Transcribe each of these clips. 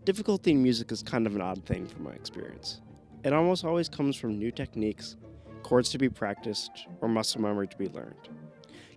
Difficulty in music is kind of an odd thing from my experience. It almost always comes from new techniques, chords to be practiced, or muscle memory to be learned.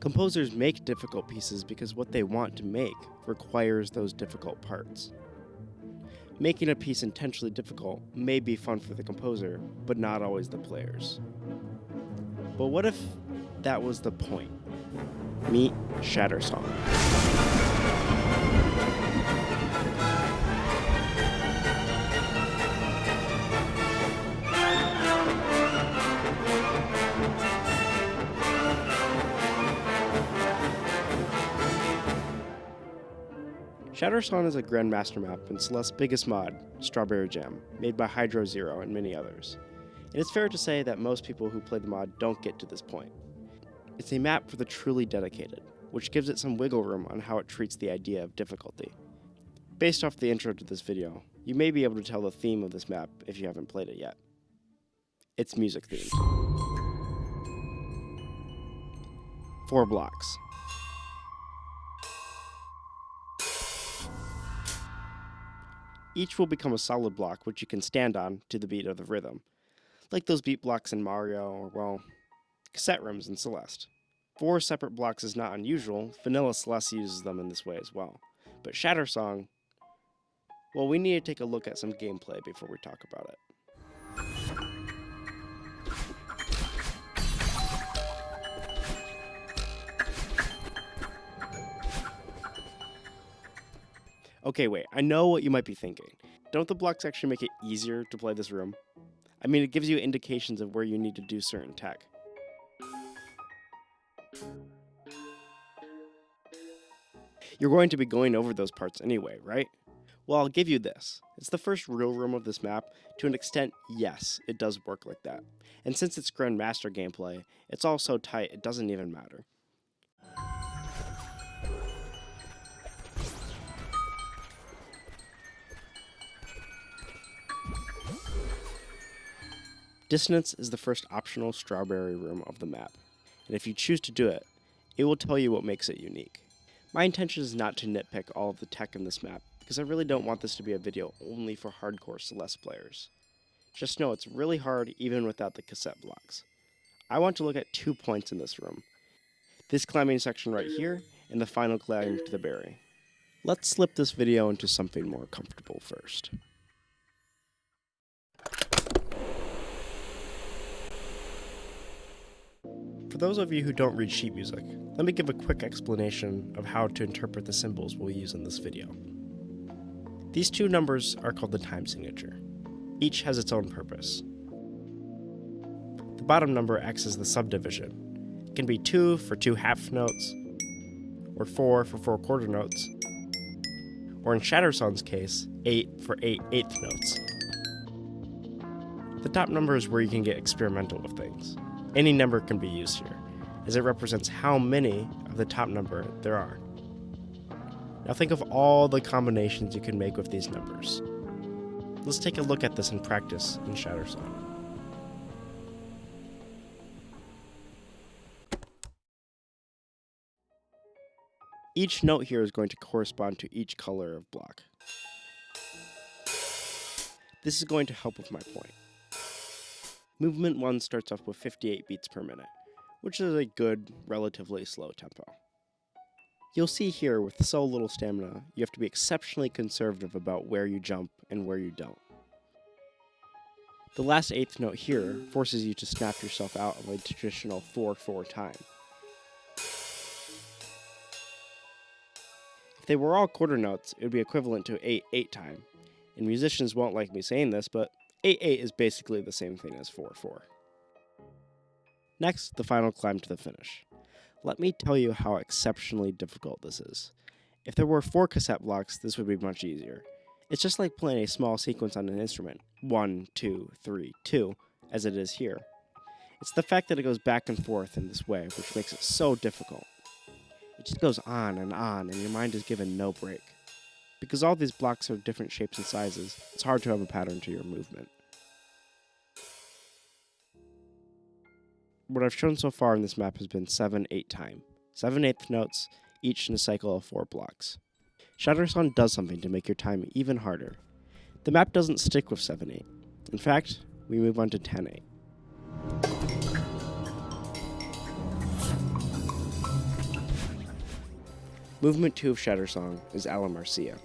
Composers make difficult pieces because what they want to make requires those difficult parts. Making a piece intentionally difficult may be fun for the composer, but not always the players. But what if that was the point? Meet Shatter Song. Shatter Song is a Grandmaster map in Celeste's biggest mod, Strawberry Jam, made by Hydro Zero and many others. And it's fair to say that most people who play the mod don't get to this point. It's a map for the truly dedicated, which gives it some wiggle room on how it treats the idea of difficulty. Based off the intro to this video, you may be able to tell the theme of this map if you haven't played it yet. It's music themed. 4 blocks. Each will become a solid block which you can stand on to the beat of the rhythm, like those beat blocks in Mario or, well, cassette rooms in Celeste. 4 separate blocks is not unusual, vanilla Celeste uses them in this way as well. But Shatter Song, well, we need to take a look at some gameplay before we talk about it. Okay, wait, I know what you might be thinking. Don't the blocks actually make it easier to play this room? I mean, it gives you indications of where you need to do certain tech. You're going to be going over those parts anyway, right? Well, I'll give you this. It's the first real room of this map. To an extent, yes, it does work like that. And since it's Grandmaster gameplay, it's all so tight it doesn't even matter. Dissonance is the first optional strawberry room of the map, and if you choose to do it, it will tell you what makes it unique. My intention is not to nitpick all of the tech in this map, because I really don't want this to be a video only for hardcore Celeste players. Just know it's really hard even without the cassette blocks. I want to look at 2 points in this room. This climbing section right here, and the final climb to the berry. Let's slip this video into something more comfortable first. For those of you who don't read sheet music, let me give a quick explanation of how to interpret the symbols we'll use in this video. These 2 numbers are called the time signature. Each has its own purpose. The bottom number acts as the subdivision. It can be 2 for 2 half notes, or 4 for 4 quarter notes, or in Shatter Song's case, 8 for 8 eighth notes. The top number is where you can get experimental with things. Any number can be used here, as it represents how many of the top number there are. Now think of all the combinations you can make with these numbers. Let's take a look at this in practice in Shatter Song. Each note here is going to correspond to each color of block. This is going to help with my point. Movement 1 starts off with 58 beats per minute, which is a good, relatively slow tempo. You'll see here, with so little stamina, you have to be exceptionally conservative about where you jump and where you don't. The last eighth note here forces you to snap yourself out of a traditional 4/4 time. If they were all quarter notes, it would be equivalent to 8/8 time, and musicians won't like me saying this, but 8/8 is basically the same thing as 4/4. Next, the final climb to the finish. Let me tell you how exceptionally difficult this is. If there were 4 cassette blocks, this would be much easier. It's just like playing a small sequence on an instrument, 1, 2, 3, 2, as it is here. It's the fact that it goes back and forth in this way which makes it so difficult. It just goes on, and your mind is given no break. Because all these blocks are different shapes and sizes, it's hard to have a pattern to your movement. What I've shown so far in this map has been 7/8 time. 7/8 notes, each in a cycle of 4 blocks. Shattersong does something to make your time even harder. The map doesn't stick with 7-8. In fact, we move on to 10-8. Movement 2 of Shatter Song is Alla Marcia.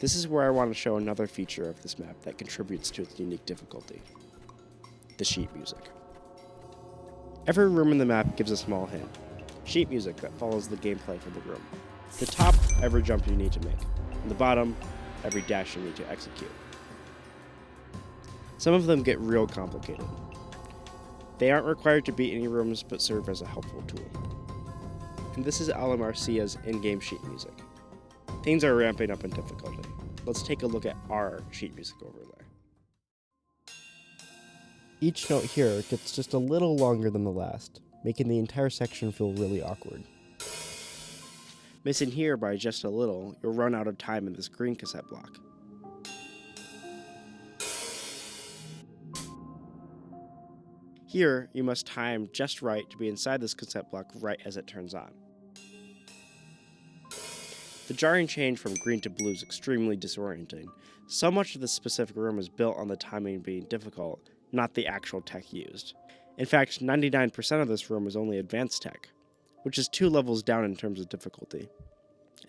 This is where I want to show another feature of this map that contributes to its unique difficulty: the sheet music. Every room in the map gives a small hint. Sheet music that follows the gameplay for the room. The top, every jump you need to make. And the bottom, every dash you need to execute. Some of them get real complicated. They aren't required to beat any rooms, but serve as a helpful tool. And this is Alla Marcia's in-game sheet music. Things are ramping up in difficulty. Let's take a look at our sheet music overlay. Each note here gets just a little longer than the last, making the entire section feel really awkward. Missing here by just a little, you'll run out of time in this green cassette block. Here, you must time just right to be inside this cassette block right as it turns on. The jarring change from green to blue is extremely disorienting. So much of this specific room is built on the timing being difficult, not the actual tech used. In fact, 99% of this room is only advanced tech, which is 2 levels down in terms of difficulty.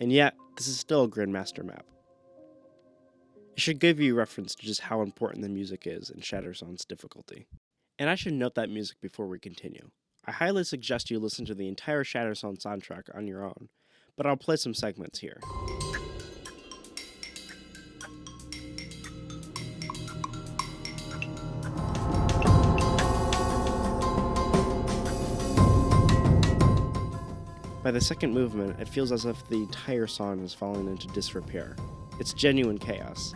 And yet, this is still a Grandmaster map. It should give you reference to just how important the music is in Shatter Song's difficulty. And I should note that music before we continue. I highly suggest you listen to the entire Shatter Song soundtrack on your own, but I'll play some segments here. By the second movement, it feels as if the entire song is falling into disrepair. It's genuine chaos.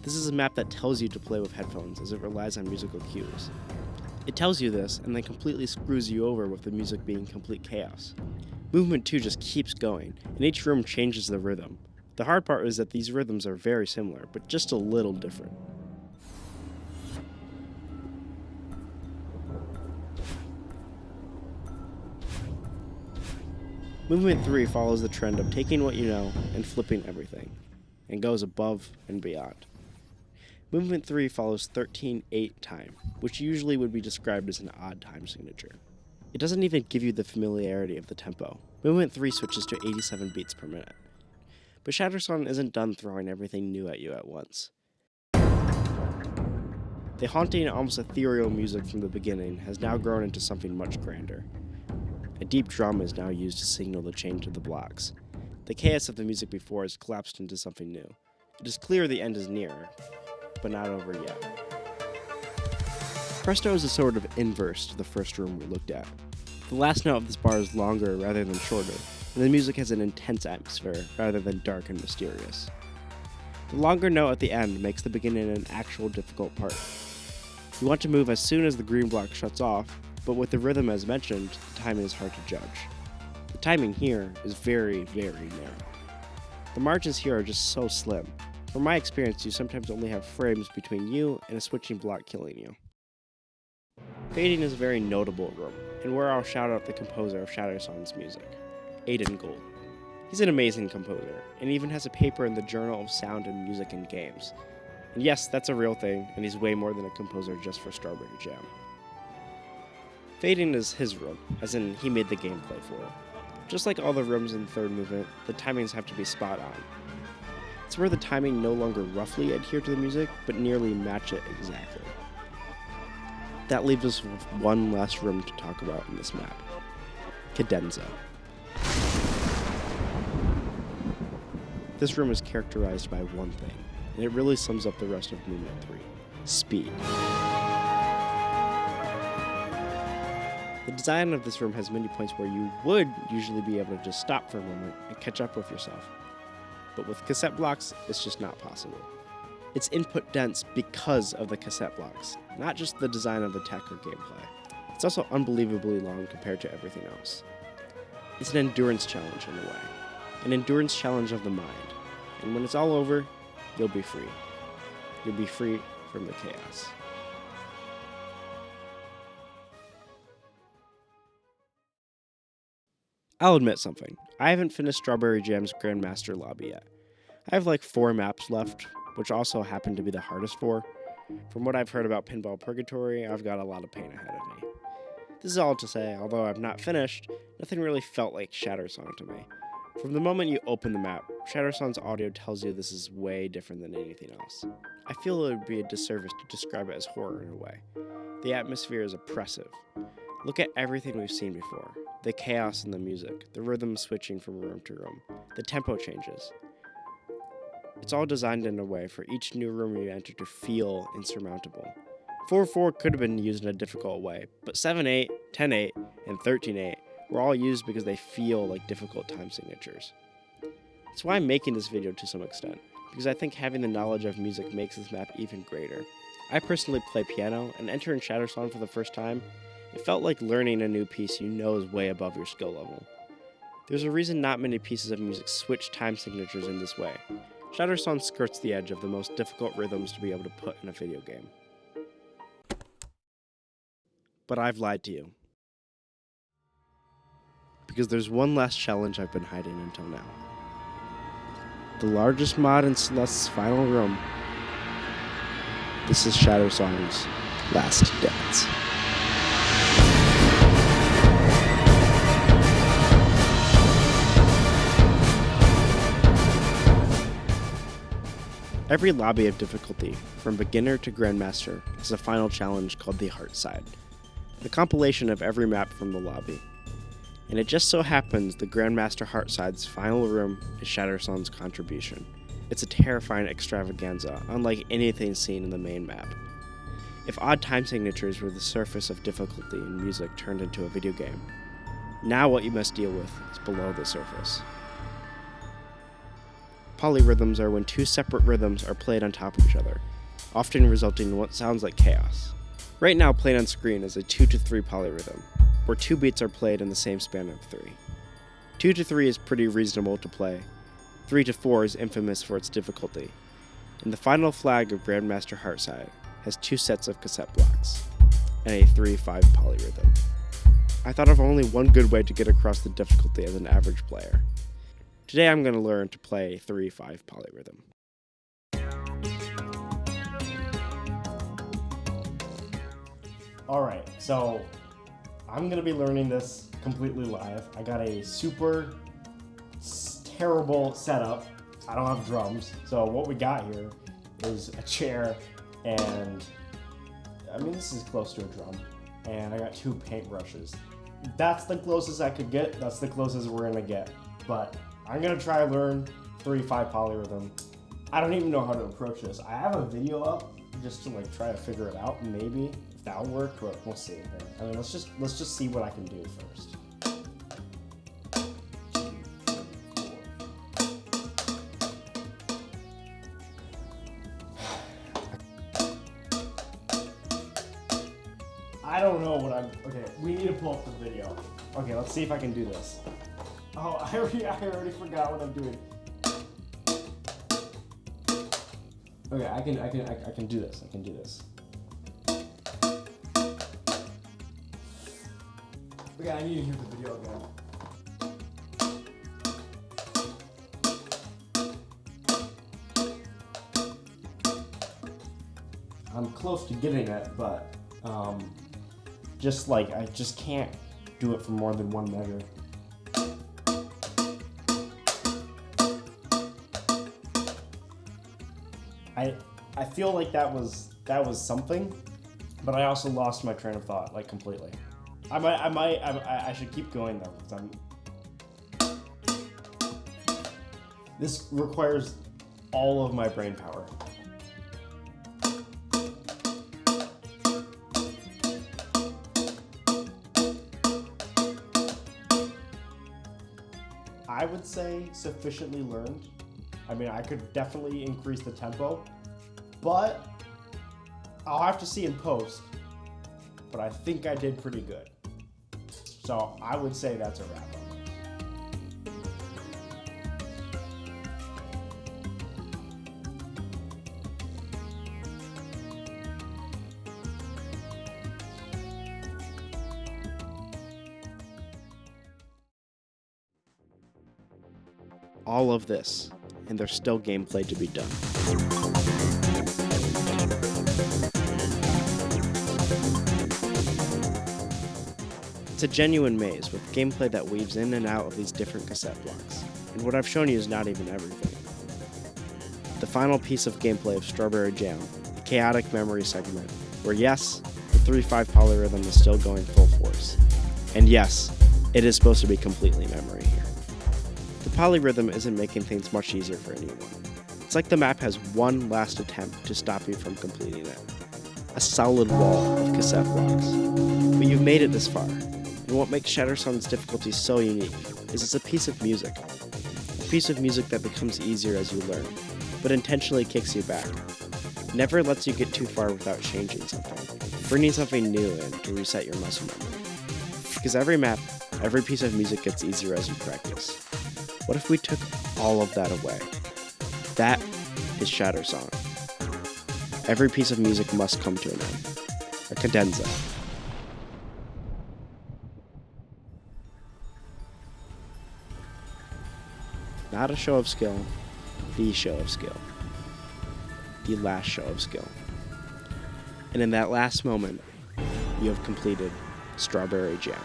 This is a map that tells you to play with headphones as it relies on musical cues. It tells you this and then completely screws you over with the music being complete chaos. Movement 2 just keeps going, and each room changes the rhythm. The hard part is that these rhythms are very similar, but just a little different. Movement 3 follows the trend of taking what you know and flipping everything, and goes above and beyond. Movement 3 follows 13-8 time, which usually would be described as an odd time signature. It doesn't even give you the familiarity of the tempo. Movement 3 switches to 87 beats per minute. But Shatter Song isn't done throwing everything new at you at once. The haunting, almost ethereal music from the beginning has now grown into something much grander. A deep drum is now used to signal the change of the blocks. The chaos of the music before has collapsed into something new. It is clear the end is near, but not over yet. Presto is a sort of inverse to the first room we looked at. The last note of this bar is longer rather than shorter, and the music has an intense atmosphere rather than dark and mysterious. The longer note at the end makes the beginning an actual difficult part. You want to move as soon as the green block shuts off, but with the rhythm as mentioned, the timing is hard to judge. The timing here is very, very narrow. The margins here are just so slim. From my experience, you sometimes only have frames between you and a switching block killing you. Fading is a very notable room, and where I'll shout out the composer of Shatter Song's music, Aidan Gold. He's an amazing composer, and even has a paper in the Journal of Sound and Music in Games. And yes, that's a real thing, and he's way more than a composer just for Strawberry Jam. Fading is his room, as in he made the gameplay for it. Just like all the rooms in the third movement, the timings have to be spot on. It's where the timing no longer roughly adhere to the music, but nearly match it exactly. That leaves us with one last room to talk about in this map: Cadenza. This room is characterized by one thing, and it really sums up the rest of Movement 3: speed. The design of this room has many points where you would usually be able to just stop for a moment and catch up with yourself. But with cassette blocks, it's just not possible. It's input dense because of the cassette blocks, not just the design of the tech or gameplay. It's also unbelievably long compared to everything else. It's an endurance challenge in a way, an endurance challenge of the mind. And when it's all over, you'll be free. You'll be free from the chaos. I'll admit something. I haven't finished Strawberry Jam's Grandmaster lobby yet. I have like 4 maps left, which also happened to be the hardest for. From what I've heard about Pinball Purgatory, I've got a lot of pain ahead of me. This is all to say, although I've not finished, nothing really felt like Shattersong to me. From the moment you open the map, Shattersong's audio tells you this is way different than anything else. I feel it would be a disservice to describe it as horror in a way. The atmosphere is oppressive. Look at everything we've seen before. The chaos in the music, the rhythm switching from room to room, the tempo changes. It's all designed in a way for each new room you enter to feel insurmountable. 4-4 could have been used in a difficult way, but 7-8, 10-8, and 13-8 were all used because they feel like difficult time signatures. That's why I'm making this video to some extent, because I think having the knowledge of music makes this map even greater. I personally play piano, and entering Shatter Song for the first time, it felt like learning a new piece you know is way above your skill level. There's a reason not many pieces of music switch time signatures in this way. Shatter Song skirts the edge of the most difficult rhythms to be able to put in a video game. But I've lied to you. Because there's one last challenge I've been hiding until now. The largest mod in Celeste's final room. This is Shatter Song's Last Dance. Every lobby of difficulty, from beginner to grandmaster, has a final challenge called the Heartside, the compilation of every map from the lobby. And it just so happens the Grandmaster Heartside's final room is Shatter Song's contribution. It's a terrifying extravaganza, unlike anything seen in the main map. If odd time signatures were the surface of difficulty in music turned into a video game, now what you must deal with is below the surface. Polyrhythms are when two separate rhythms are played on top of each other, often resulting in what sounds like chaos. Right now played on screen is a 2-3 polyrhythm, where 2 beats are played in the same span of 3. 2-3 is pretty reasonable to play. 3-4 is infamous for its difficulty. And the final flag of Grandmaster Heartside has 2 sets of cassette blocks, and a 3-5 polyrhythm. I thought of only one good way to get across the difficulty as an average player. Today I'm going to learn to play 3-5 polyrhythm. Alright, so I'm going to be learning this completely live. I got a super terrible setup. I don't have drums. So what we got here is a chair and, I mean, this is close to a drum. And I got 2 paintbrushes. That's the closest I could get. That's the closest we're going to get. But I'm going to try to learn 3-5 polyrhythm. I don't even know how to approach this. I have a video up just to like try to figure it out, maybe. That'll work, but we'll see. I mean, let's just see what I can do first. 2, 3, 4. I don't know what I'm. Okay, we need to pull up the video. Okay, let's see if I can do this. Oh, I already forgot what I'm doing. Okay, I can do this. I can do this. Okay, I need to hear the video again. I'm close to getting it, but just like I just can't do it for more than one measure. I feel like that was something, but I also lost my train of thought like completely. I should keep going though, because this requires all of my brain power. I would say sufficiently learned. I mean, I could definitely increase the tempo, but I'll have to see in post. But I think I did pretty good. So I would say that's a wrap up. All of this, and there's still gameplay to be done. a genuine maze with gameplay that weaves in and out of these different cassette blocks, and what I've shown you is not even everything. The final piece of gameplay of Strawberry Jam, the chaotic memory segment, where yes, the 3/5 polyrhythm is still going full force. And yes, it is supposed to be completely memory here. The polyrhythm isn't making things much easier for anyone. It's like the map has one last attempt to stop you from completing it. A solid wall of cassette blocks. But you've made it this far, and what makes Shatter Song's difficulty so unique is it's a piece of music. A piece of music that becomes easier as you learn, but intentionally kicks you back. Never lets you get too far without changing something, bringing something new in to reset your muscle memory. Because every map, every piece of music gets easier as you practice. What if we took all of that away? That is Shatter Song. Every piece of music must come to an end. A cadenza. Not a show of skill, the show of skill. The last show of skill. And in that last moment, you have completed Strawberry Jam.